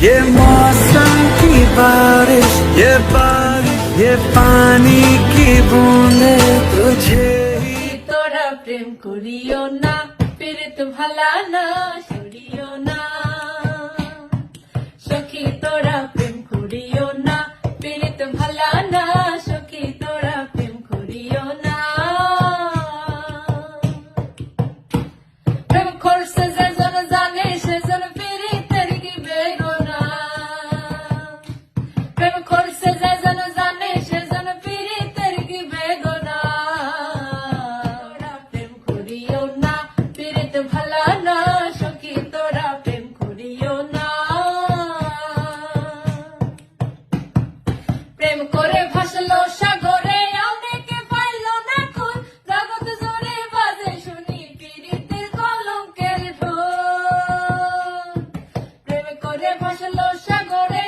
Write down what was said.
ये मौसम की बारिश, ये पानी की बूंदे तुझे ही। তোরা প্রেম করিও না, পীড়িত ভালা না সরিও না। সখী তোরা প্রেম করিও না, পীড়িত ভালা না সখী তোরা প্রেম করিও না। প্রেম করছে যেজন জানে সেজন পীড়িতের কি বেদনা। প্রেম করছে যেজন জানে সেজন পীড়িতের কি বেদনা। তোরা প্রেম করিও না, পীড়িত ভালা না সখী তোরা প্রেম করিও না। প্রেম করে ভাসলো সাগরে অনেকে পাইল না খুন, জগৎ জোরে বাজে শুনি পীড়িতের কলঙ্কের ঢোল। প্রেম করে ভাসলো সাগরে